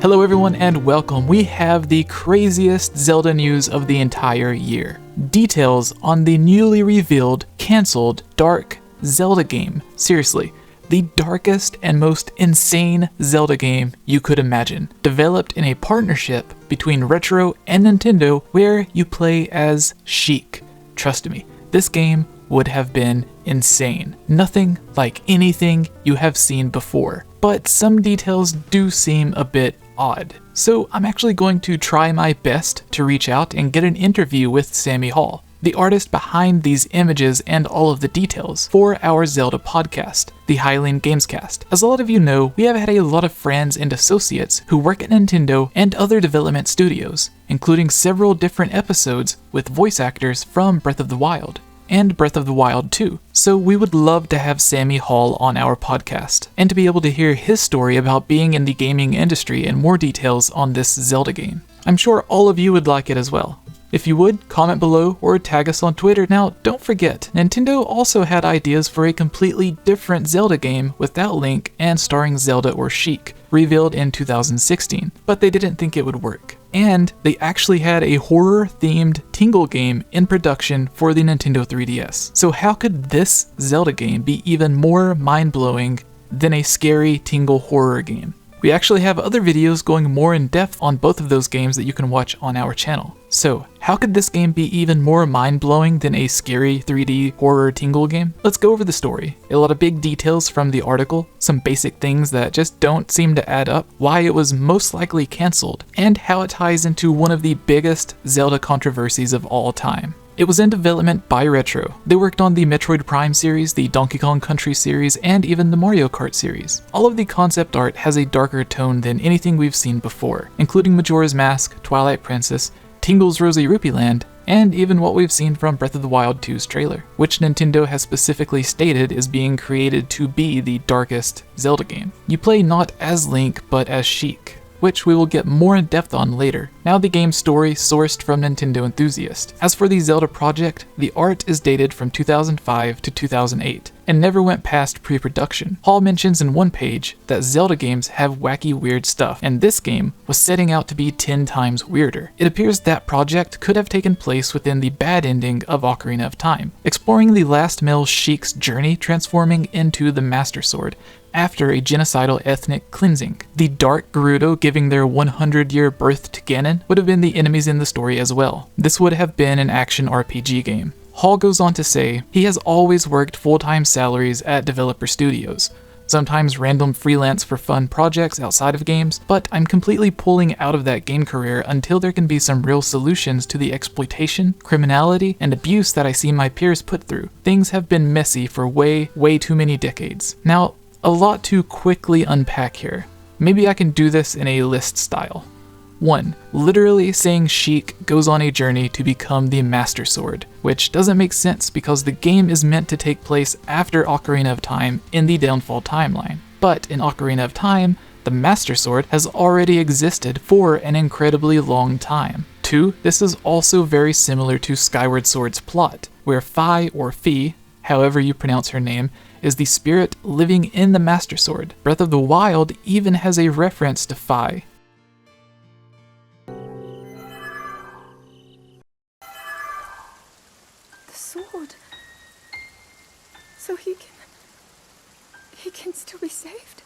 Hello everyone and welcome. We have the craziest Zelda news of the entire year. Details on the newly revealed, cancelled, dark Zelda game. Seriously, the darkest and most insane Zelda game you could imagine. Developed in a partnership between Retro and Nintendo where you play as Sheik. Trust me, this game would have been insane. Nothing like anything you have seen before. But some details do seem a bit odd. So I'm actually going to try my best to reach out and get an interview with Sammy Hall, the artist behind these images and all of the details, for our Zelda podcast, the 𝐓𝐳𝐬𝐭𝐴𝐺𝐬𝐭. As a lot of you know, we have had a lot of friends and associates who work at Nintendo and other development studios, including several different episodes with voice actors from Breath of the Wild and Breath of the Wild 2. So we would love to have Sammy Hall on our podcast, and to be able to hear his story about being in the gaming industry and more details on this Zelda game. I'm sure all of you would like it as well. If you would, comment below or tag us on Twitter. Now, don't forget, Nintendo also had ideas for a completely different Zelda game without Link and starring Zelda or Sheik, revealed in 2016, but they didn't think it would work. And they actually had a horror-themed Tingle game in production for the Nintendo 3DS. So how could this Zelda game be even more mind-blowing than a scary Tingle horror game? We actually have other videos going more in depth on both of those games that you can watch on our channel. So, how could this game be even more mind-blowing than a scary 3D horror Tingle game? Let's go over the story. A lot of big details from the article, some basic things that just don't seem to add up, why it was most likely cancelled, and how it ties into one of the biggest Zelda controversies of all time. It was in development by Retro. They worked on the Metroid Prime series, the Donkey Kong Country series, and even the Mario Kart series. All of the concept art has a darker tone than anything we've seen before, including Majora's Mask, Twilight Princess, Tingle's Rosy Rupee Land, and even what we've seen from Breath of the Wild 2's trailer, which Nintendo has specifically stated is being created to be the darkest Zelda game. You play not as Link, but as Sheik, which we will get more in depth on later. Now the game's story sourced from Nintendo Enthusiast. As for the Zelda project, the art is dated from 2005 to 2008 and never went past pre-production. Hall mentions in one page that Zelda games have wacky weird stuff, and this game was setting out to be 10 times weirder. It appears that project could have taken place within the bad ending of Ocarina of Time, exploring the last male Sheik's journey transforming into the Master Sword after a genocidal ethnic cleansing. The Dark Gerudo giving their 100-year birth to Ganon would have been the enemies in the story as well. This would have been an action RPG game. Hall goes on to say, he has always worked full-time salaries at developer studios, sometimes random freelance for fun projects outside of games, but I'm completely pulling out of that game career until there can be some real solutions to the exploitation, criminality, and abuse that I see my peers put through. Things have been messy for way too many decades. Now, a lot to quickly unpack here. Maybe I can do this in a list style. 1. Literally saying Sheik goes on a journey to become the Master Sword, which doesn't make sense because the game is meant to take place after Ocarina of Time in the Downfall timeline. But in Ocarina of Time, the Master Sword has already existed for an incredibly long time. 2. This is also very similar to Skyward Sword's plot, where Fi or Fi, however you pronounce her name, is the spirit living in the Master Sword. Breath of the Wild even has a reference to Fi. Sword. So he can still be saved?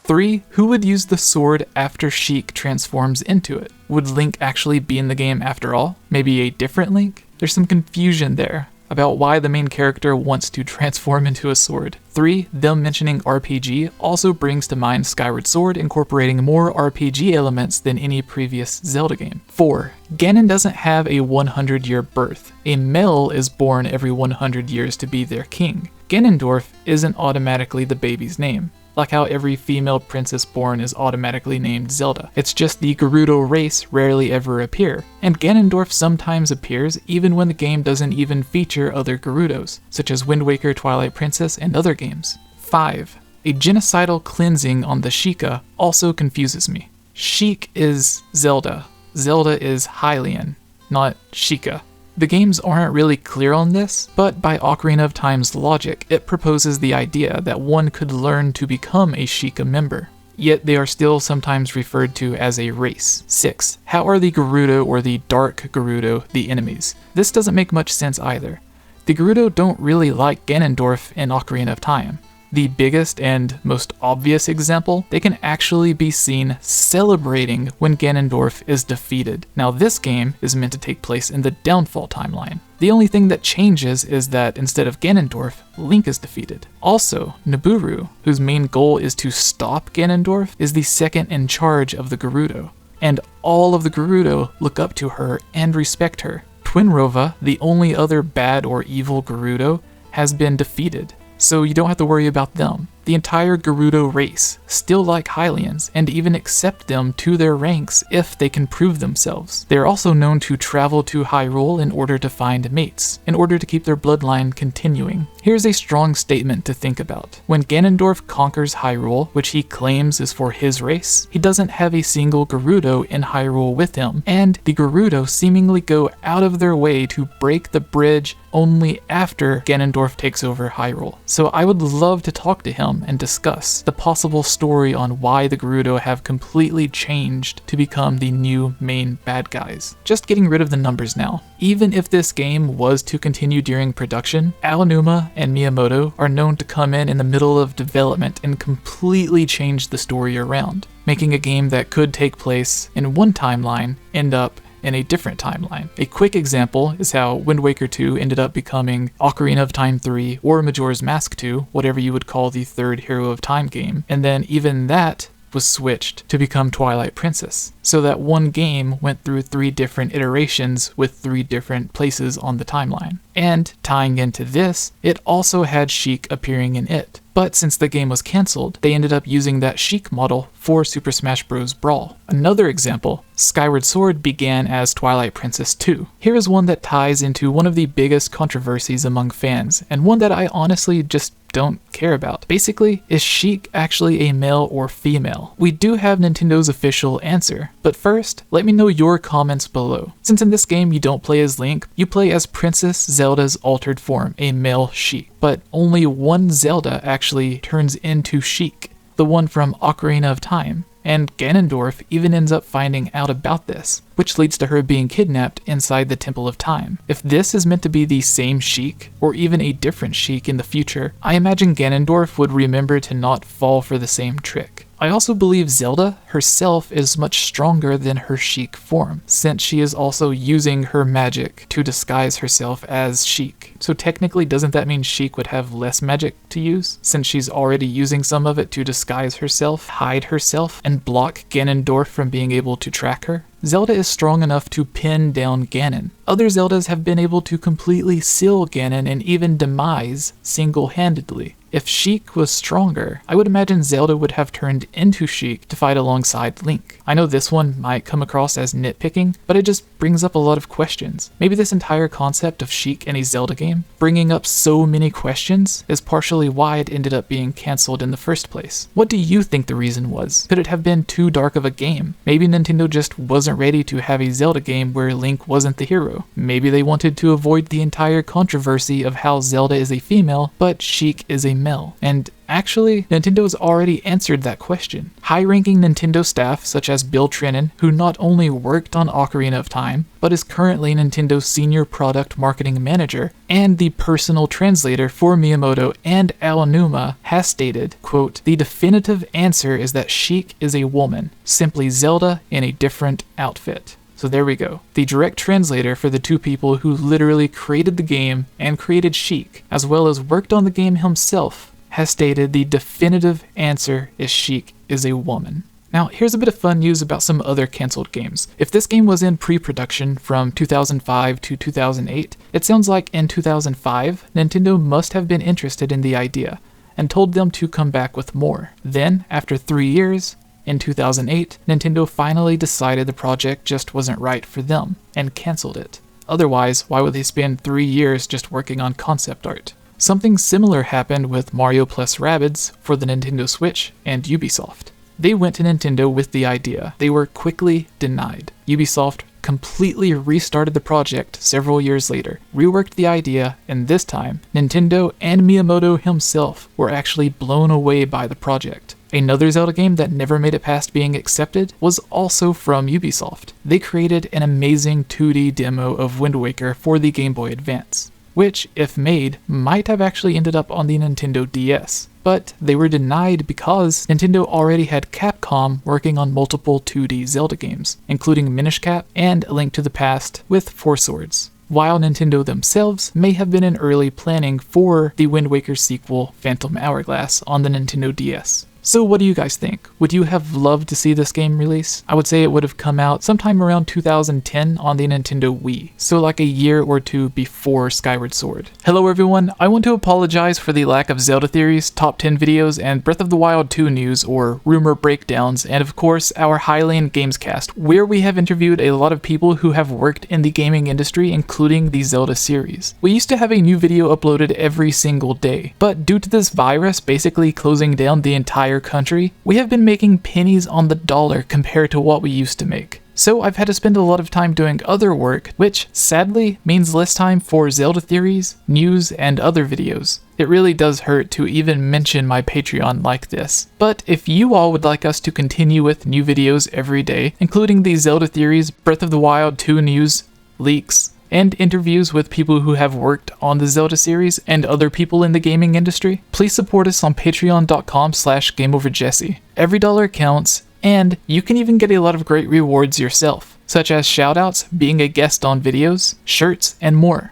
3. Who would use the sword after Sheik transforms into it? Would Link actually be in the game after all? Maybe a different Link? There's some confusion there about why the main character wants to transform into a sword. 3. Them mentioning RPG also brings to mind Skyward Sword incorporating more RPG elements than any previous Zelda game. 4. Ganon doesn't have a 100-year birth. A male is born every 100 years to be their king. Ganondorf isn't automatically the baby's name, like how every female princess born is automatically named Zelda. It's just the Gerudo race rarely ever appear, and Ganondorf sometimes appears even when the game doesn't even feature other Gerudos, such as Wind Waker, Twilight Princess, and other games. 5. A genocidal cleansing on the Sheikah also confuses me. Sheik is Zelda. Zelda is Hylian, not Sheikah. The games aren't really clear on this, but by Ocarina of Time's logic, it proposes the idea that one could learn to become a Sheikah member. yet they are still sometimes referred to as a race. 6. How are the Gerudo or the Dark Gerudo the enemies? This doesn't make much sense either. The Gerudo don't really like Ganondorf in Ocarina of Time. The biggest and most obvious example, they can actually be seen celebrating when Ganondorf is defeated. Now this game is meant to take place in the Downfall timeline. The only thing that changes is that instead of Ganondorf, Link is defeated. Also, Nabooru, whose main goal is to stop Ganondorf, is the second in charge of the Gerudo. And all of the Gerudo look up to her and respect her. Twinrova, the only other bad or evil Gerudo, has been defeated, so you don't have to worry about them. The entire Gerudo race still like Hylians and even accept them to their ranks if they can prove themselves. They are also known to travel to Hyrule in order to find mates, in order to keep their bloodline continuing. Here's a strong statement to think about. When Ganondorf conquers Hyrule, which he claims is for his race, he doesn't have a single Gerudo in Hyrule with him, and the Gerudo seemingly go out of their way to break the bridge only after Ganondorf takes over Hyrule. So I would love to talk to him and discuss the possible story on why the Gerudo have completely changed to become the new main bad guys. Just getting rid of the numbers now. Even if this game was to continue during production, Aonuma and Miyamoto are known to come in the middle of development and completely change the story around, making a game that could take place in one timeline end up in a different timeline. A quick example is how Wind Waker 2 ended up becoming Ocarina of Time 3 or Majora's Mask 2, whatever you would call the third Hero of Time game, and then even that was switched to become Twilight Princess. So that one game went through 3 different iterations with 3 different places on the timeline. And tying into this, it also had Sheik appearing in it. But since the game was cancelled, they ended up using that Sheik model for Super Smash Bros. Brawl. Another example, Skyward Sword began as Twilight Princess 2. Here is one that ties into one of the biggest controversies among fans, and one that I honestly just don't care about. Basically, is Sheik actually a male or female? We do have Nintendo's official answer, but first, let me know your comments below. Since in this game you don't play as Link, you play as Princess Zelda's altered form, a male Sheik. But only one Zelda actually turns into Sheik, the one from Ocarina of Time. And Ganondorf even ends up finding out about this, which leads to her being kidnapped inside the Temple of Time. If this is meant to be the same Sheik, or even a different Sheik in the future, I imagine Ganondorf would remember to not fall for the same trick. I also believe Zelda herself is much stronger than her Sheik form, since she is also using her magic to disguise herself as Sheik. So technically, doesn't that mean Sheik would have less magic to use, since she's already using some of it to disguise herself, hide herself, and block Ganondorf from being able to track her? Zelda is strong enough to pin down Ganon. Other Zeldas have been able to completely seal Ganon and even demise single-handedly. If Sheik was stronger, I would imagine Zelda would have turned into Sheik to fight alongside Link. I know this one might come across as nitpicking, but it just brings up a lot of questions. Maybe this entire concept of Sheik in a Zelda game, bringing up so many questions, is partially why it ended up being cancelled in the first place. What do you think the reason was? Could it have been too dark of a game? Maybe Nintendo just wasn't ready to have a Zelda game where Link wasn't the hero. Maybe they wanted to avoid the entire controversy of how Zelda is a female, but Sheik is a male. And actually, Nintendo has already answered that question. High-ranking Nintendo staff, such as Bill Trinen, who not only worked on Ocarina of Time, but is currently Nintendo's senior product marketing manager, and the personal translator for Miyamoto and Aonuma, has stated, quote, "The definitive answer is that Sheik is a woman, simply Zelda in a different outfit." So there we go. The direct translator for the two people who literally created the game and created Sheik, as well as worked on the game himself, has stated the definitive answer is Sheik is a woman. Now, here's a bit of fun news about some other cancelled games. If this game was in pre-production from 2005 to 2008, it sounds like in 2005, Nintendo must have been interested in the idea and told them to come back with more. Then, after 3 years, in 2008, Nintendo finally decided the project just wasn't right for them and cancelled it. Otherwise, why would they spend 3 years just working on concept art? Something similar happened with Mario plus Rabbids for the Nintendo Switch and Ubisoft. They went to Nintendo with the idea. They were quickly denied. Ubisoft completely restarted the project several years later, reworked the idea, and this time, Nintendo and Miyamoto himself were actually blown away by the project. Another Zelda game that never made it past being accepted was also from Ubisoft. They created an amazing 2D demo of Wind Waker for the Game Boy Advance, which, if made, might have actually ended up on the Nintendo DS. But they were denied because Nintendo already had Capcom working on multiple 2D Zelda games, including Minish Cap and A Link to the Past with Four Swords, while Nintendo themselves may have been in early planning for the Wind Waker sequel Phantom Hourglass on the Nintendo DS. So what do you guys think? Would you have loved to see this game release? I would say it would have come out sometime around 2010 on the Nintendo Wii, so like a year or two before Skyward Sword. Hello everyone, I want to apologize for the lack of Zelda theories, top 10 videos, and Breath of the Wild 2 news or rumor breakdowns, and of course our Highland Gamescast, where we have interviewed a lot of people who have worked in the gaming industry, including the Zelda series. We used to have a new video uploaded every single day, but due to this virus basically closing down the entire country, we have been making pennies on the dollar compared to what we used to make. So I've had to spend a lot of time doing other work, which sadly means less time for Zelda theories, news, and other videos. It really does hurt to even mention my Patreon like this. But if you all would like us to continue with new videos every day, including the Zelda theories, Breath of the Wild 2 news, leaks, and interviews with people who have worked on the Zelda series and other people in the gaming industry, please support us on patreon.com/GameOverJesse. Every dollar counts, and you can even get a lot of great rewards yourself, such as shoutouts, being a guest on videos, shirts, and more.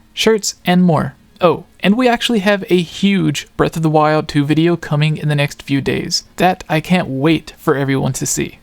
Oh, and we actually have a huge Breath of the Wild 2 video coming in the next few days that I can't wait for everyone to see.